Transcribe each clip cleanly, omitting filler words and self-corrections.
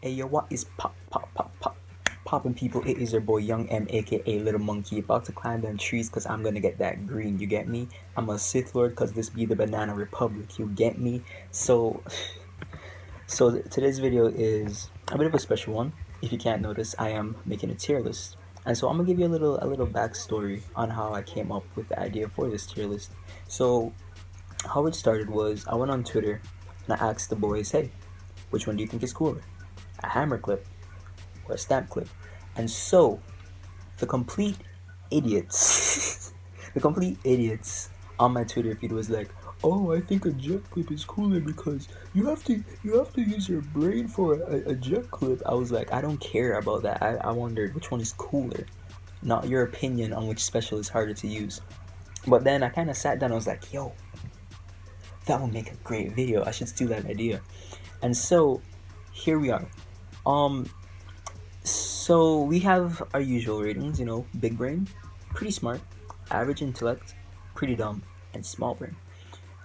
Hey yo, what is poppin' people? It is your boy Young M, aka Little Monkey, about to climb them trees cause I'm gonna get that green. You get me? I'm a Sith Lord cause this be the Banana Republic. You get me? Today's video is a bit of a special one. If you can't notice, I am making a tier list, and so I'm gonna give you a little backstory on how I came up with the idea for this tier list. So how it started was I went on Twitter and I asked the boys, hey, which one do you think is cooler? A hammer clip or a stamp clip? And so the complete idiots, the complete idiots on my Twitter feed was like, "Oh, I think a jet clip is cooler because you have to use your brain for a jet clip." I was like, I don't care about that. I wondered which one is cooler, not your opinion on which special is harder to use. But then I kind of sat down. I was like, "Yo, that would make a great video. I should steal that idea." And so here we are. Um, So we have our usual ratings, big brain, pretty smart, average intellect, pretty dumb, and small brain.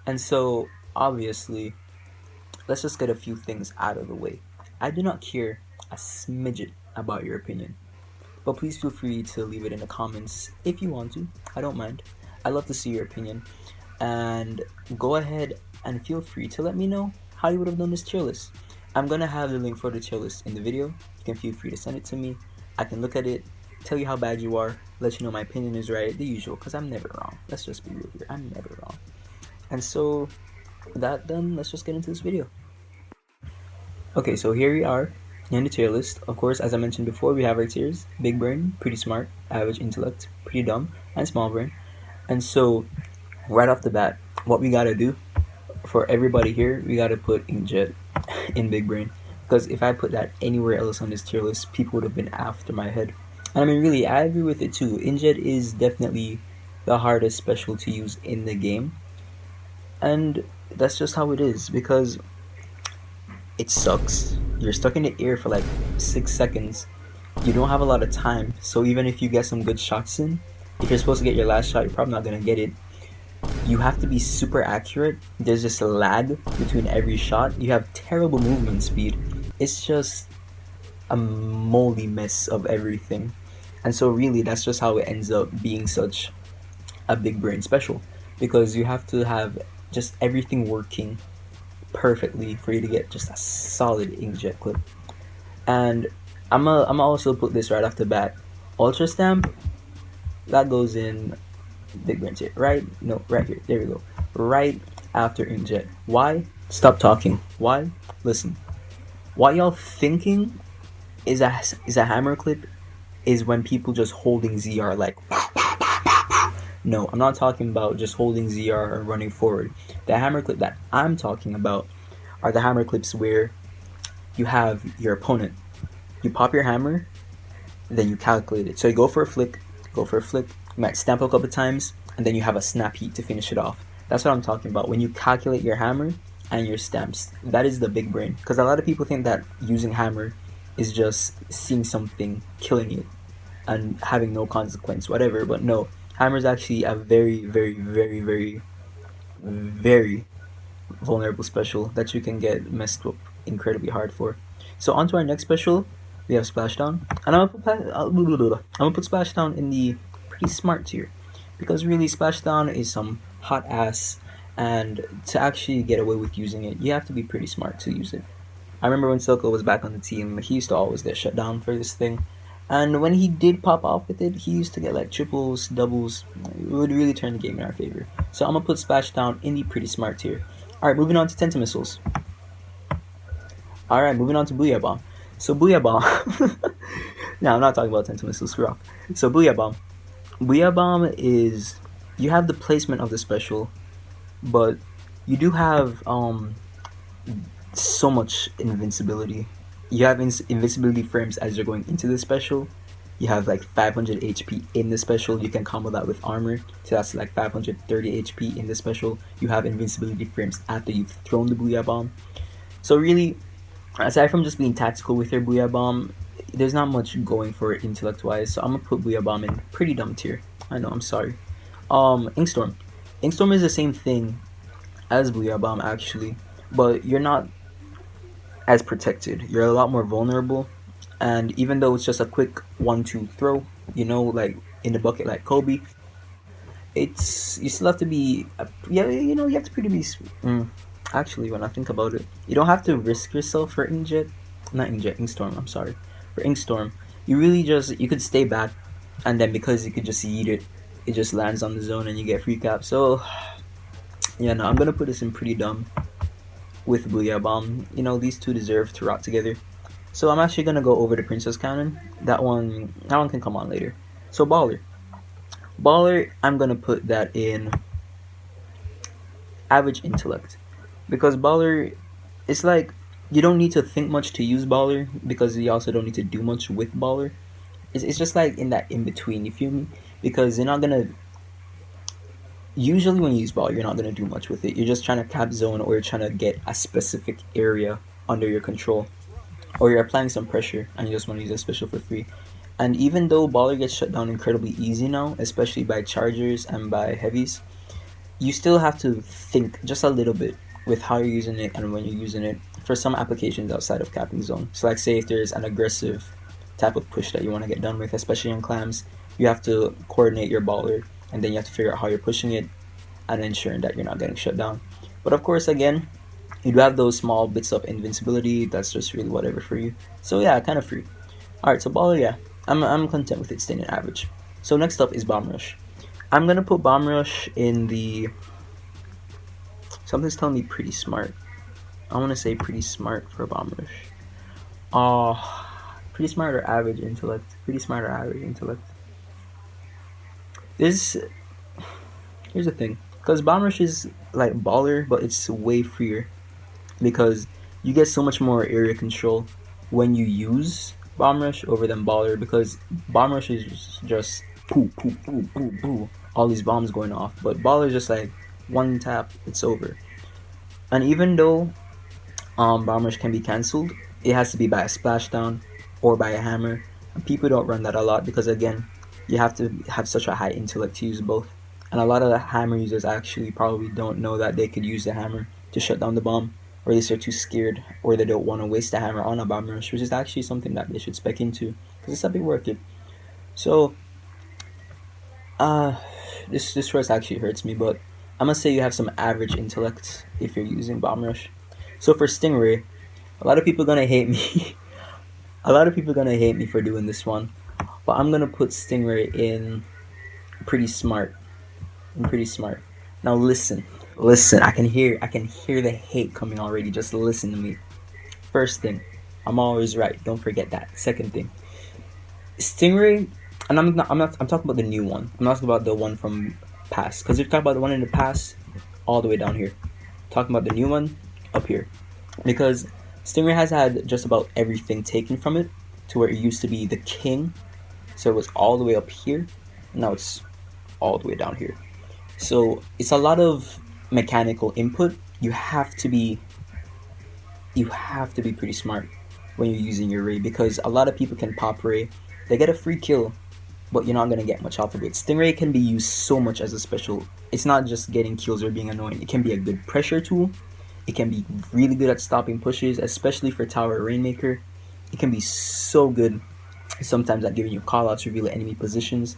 And so obviously, let's just get a few things out of the way. I do not care a smidget about your opinion, but please feel free to leave it in the comments if you want to. I don't mind. I love to see your opinion. And go ahead and feel free to let me know how you would have done this tier list. I'm gonna have the link for the tier list in the video. You can feel free to send it to me. I can look at it, tell you how bad you are, let you know my opinion is right, the usual, because I'm never wrong. Let's just be real here. I'm never wrong. And so, with that done, let's just get into this video. Okay, so here we are in the tier list. Of course, as I mentioned before, we have our tiers: big brain, pretty smart, average intellect, pretty dumb, and small brain. And so, right off the bat, what we gotta do for everybody here, we gotta put inkjet in big brain, because if I put that anywhere else on this tier list, people would have been after my head. And I mean, really, I agree with it too. Inkjet is definitely the hardest special to use in the game, and that's just how it is, because it sucks. You're stuck in the air for like 6 seconds. You don't have a lot of time, so even if you get some good shots in, if you're supposed to get your last shot, you're probably not gonna get it. You have to be super accurate. There's just a lag between every shot. You have terrible movement speed. It's just a moldy mess of everything. And so really that's just how it ends up being such a big brain special, because you have to have just everything working perfectly for you to get just a solid inkjet clip. And I'm also put this right off the bat. Ultra stamp, that goes in big brain tier, right? No, right here. There we go. Right after inkjet. Why? Stop talking. Why? Listen. What y'all thinking is a hammer clip is when people just holding ZR like. No, I'm not talking about just holding ZR or running forward. The hammer clip that I'm talking about are the hammer clips where you have your opponent. You pop your hammer, then you calculate it. So you go for a flick, you might stamp a couple times, and then you have a snap heat to finish it off. That's what I'm talking about. When you calculate your hammer and your stamps, that is the big brain. Because a lot of people think that using hammer is just seeing something, killing it, and having no consequence, whatever. But no, hammer is actually a very, very, very, very, very vulnerable special that you can get messed up incredibly hard for. So on to our next special, we have Splashdown, and I'm gonna put Splashdown in the pretty smart tier, because really Splashdown is some hot ass, and to actually get away with using it, you have to be pretty smart to use it. I remember when Silco was back on the team, he used to always get shut down for this thing. And when he did pop off with it, he used to get like triples, doubles. It would really turn the game in our favor. So I'm gonna put Splashdown in the pretty smart tier. Alright, moving on to Tentamissiles. Alright, moving on to Booyah Bomb. So Booyah Bomb. No, I'm not talking about Tentamissiles, screw off. So Booyah Bomb. Booyah Bomb is, you have the placement of the special, but you do have so much invincibility. You have invincibility frames as you're going into the special. You have like 500 HP in the special. You can combo that with armor, so that's like 530 HP in the special. You have invincibility frames after you've thrown the Booyah Bomb. So really, aside from just being tactical with your Booyah Bomb, there's not much going for it intellect wise. So I'm gonna put Booyah Bomb in pretty dumb tier. I know, I'm sorry. Inkstorm. Inkstorm is the same thing as Booyah Bomb actually, but you're not as protected. You're a lot more vulnerable, and even though it's just a quick 1-2 throw, like in the bucket like Kobe, it's you still have to be yeah, you have to pretty be actually, when I think about it, you don't have to risk yourself for inkjet, not inkjet, inkstorm, I'm sorry, for inkstorm. You could stay back, and then because you could just eat it, it just lands on the zone and you get free cap. So yeah, no, I'm gonna put this in pretty dumb with Booyah Bomb. These two deserve to rot together. So I'm actually gonna go over the Princess Cannon. That one can come on later. So Baller, I'm gonna put that in average intellect, because Baller, it's like you don't need to think much to use Baller, because you also don't need to do much with Baller. It's just like in that in between. You feel me? Because you're not gonna usually when you use Baller, you're not gonna do much with it. You're just trying to cap zone, or you're trying to get a specific area under your control, or you're applying some pressure and you just want to use a special for free. And even though Baller gets shut down incredibly easy now, especially by chargers and by heavies, you still have to think just a little bit with how you're using it and when you're using it for some applications outside of capping zone. So, like, say if there's an aggressive type of push that you want to get done with, especially on clams, you have to coordinate your Baller, and then you have to figure out how you're pushing it and ensuring that you're not getting shut down. But of course, again, you do have those small bits of invincibility. That's just really whatever for you. So yeah, kind of free. All right, so Baller, yeah, I'm content with it staying in average. So next up is Bomb Rush. I'm gonna put Bomb Rush in the. Something's telling me pretty smart. I want to say pretty smart for Bomb Rush. Pretty smart or average intellect? Pretty smart or average intellect? This Here's the thing, because Bomb Rush is like Baller, but it's way freer, because you get so much more area control when you use Bomb Rush over than Baller, because Bomb Rush is just poo poo poo poo poo, all these bombs going off, but Baller is just like one tap, it's over. And even though Bomb Rush can be cancelled, it has to be by a splashdown or by a hammer, and people don't run that a lot because, again, you have to have such a high intellect to use both. And a lot of the hammer users actually probably don't know that they could use the hammer to shut down the bomb, or at least they're too scared, or they don't want to waste the hammer on a bomb rush, which is actually something that they should spec into, because it's a bit worth it. So, uh, this choice actually hurts me, but I'm gonna say you have some average intellect if you're using bomb rush. So for Stingray, a lot of people gonna hate me. A lot of people gonna hate me for doing this one, but I'm gonna put Stingray in pretty smart. Pretty smart. Now listen. I can hear the hate coming already. Just listen to me. First thing, I'm always right. Don't forget that. Second thing, Stingray, and I'm talking about the new one. I'm not talking about the one from past. Because if you talk about the one in the past, all the way down here. Talking about the new one, up here. Because Stingray has had just about everything taken from it, to where it used to be the king. So it was all the way up here. Now it's all the way down here. So it's a lot of mechanical input. You have to be pretty smart when you're using your Ray, because a lot of people can pop Ray. They get a free kill, but you're not gonna get much off of it. Stingray can be used so much as a special. It's not just getting kills or being annoying. It can be a good pressure tool. It can be really good at stopping pushes, especially for Tower Rainmaker. It can be so good sometimes at giving you callouts, reveal enemy positions.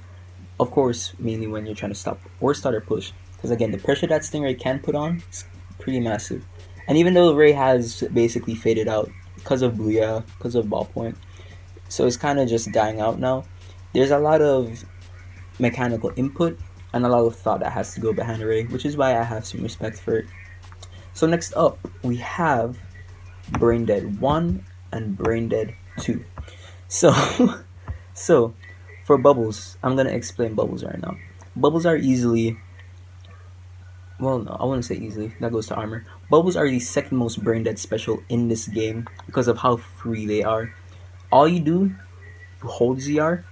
Of course, mainly when you're trying to stop or start a push. Because again, the pressure that Stingray can put on is pretty massive. And even though Ray has basically faded out because of Booyah, because of Ballpoint, so it's kind of just dying out now, there's a lot of mechanical input and a lot of thought that has to go behind Ray, which is why I have some respect for it. So next up, we have Brain Dead 1 and Brain Dead 2. So, so for bubbles, I'm gonna explain bubbles right now. Bubbles are easily, well, no, I wouldn't say easily. That goes to armor. Bubbles are the second most brain dead special in this game because of how free they are. All you do, you hold ZR,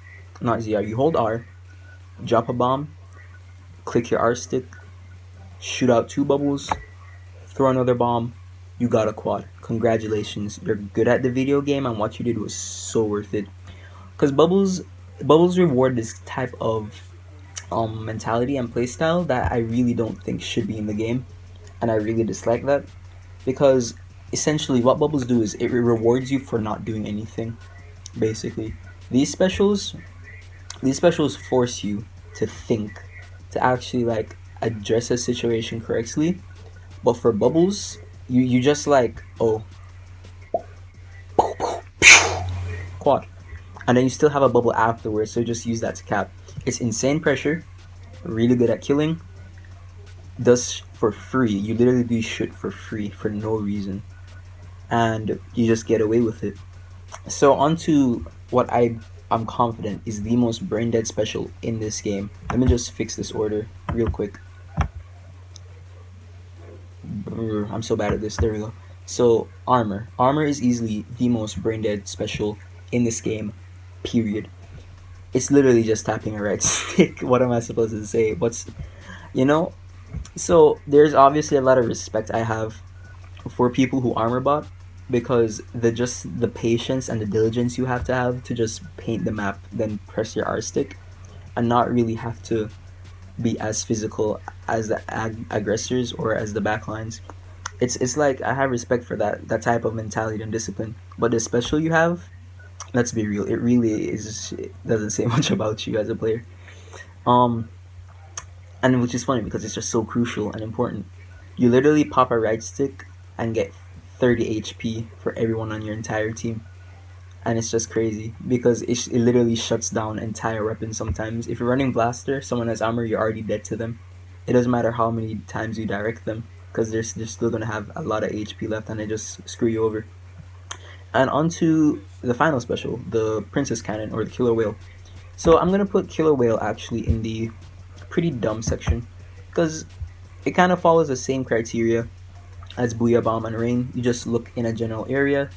not ZR. You hold R, drop a bomb, click your R stick, shoot out two bubbles, throw another bomb. You got a quad. Congratulations, you're good at the video game, and what you did was so worth it. Because bubbles reward this type of mentality and playstyle that I really don't think should be in the game, and I really dislike that, because essentially what bubbles do is it rewards you for not doing anything. Basically, these specials these specials force you to think, to actually like address a situation correctly. But for bubbles, you just like, oh, quad, and then you still have a bubble afterwards, so just use that to cap. It's insane pressure, really good at killing, does for free. You literally do shit for free for no reason, and you just get away with it. So on to what I'm confident is the most brain dead special in this game. Let me just fix this order real quick. I'm so bad at this. There we go. So armor. Armor is easily the most brain dead special in this game. Period. It's literally just tapping a right stick. What am I supposed to say? You know? So there's obviously a lot of respect I have for people who armor bot, because the patience and the diligence you have to just paint the map, then press your R stick, and not really have to be as physical as the aggressors or as the backlines. It's like I have respect for that type of mentality and discipline. But the special you have, let's be real, it really is, it doesn't say much about you as a player. Um, and which is funny because it's just so crucial and important. You literally pop a right stick and get 30 HP for everyone on your entire team. And it's just crazy because it literally shuts down entire weapons sometimes. If you're running Blaster, someone has armor, you're already dead to them. It doesn't matter how many times you direct them, because they're still going to have a lot of HP left and they just screw you over. And onto the final special, the Princess Cannon or the Killer Whale. So I'm going to put Killer Whale actually in the pretty dumb section, because it kind of follows the same criteria as Booyah Bomb and Rain. You just look in a general area,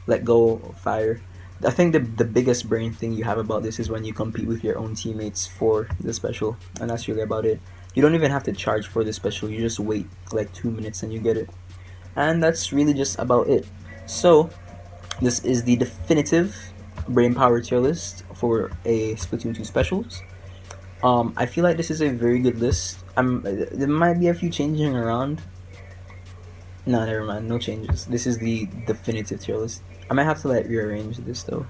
let go, fire. I think the biggest brain thing you have about this is when you compete with your own teammates for the special, and that's really about it. You don't even have to charge for the special, you just wait like 2 minutes and you get it. And that's really just about it. So, this is the definitive brain power tier list for a Splatoon 2 specials. I feel like this is a very good list. There might be a few changing around. No, never mind, no changes. This is the definitive tier list. I might have to like rearrange this though.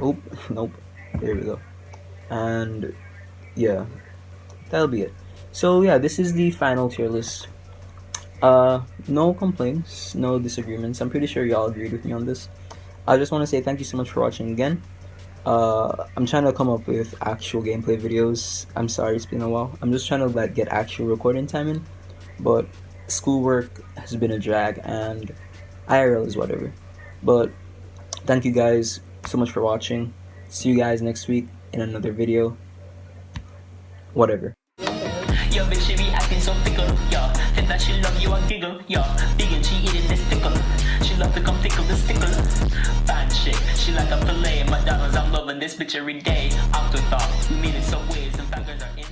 Oh, nope. There we go. And yeah, that'll be it. So yeah, this is the final tier list. No complaints, no disagreements. I'm pretty sure y'all agreed with me on this. I just want to say thank you so much for watching again. I'm trying to come up with actual gameplay videos. I'm sorry it's been a while. I'm just trying to like get actual recording time in, but schoolwork has been a drag and IRL is whatever. But thank you guys so much for watching. See you guys next week in another video. Whatever. Yo, bitch, she be acting so fickle, yo. Think that she love you and giggle, yo. Big and she eating this tickle. She love to come tickle the stickle. Bad shit, she like a fillet. McDonald's, I'm loving this bitch every day. Afterthought, we meet in some ways, and fangers are in.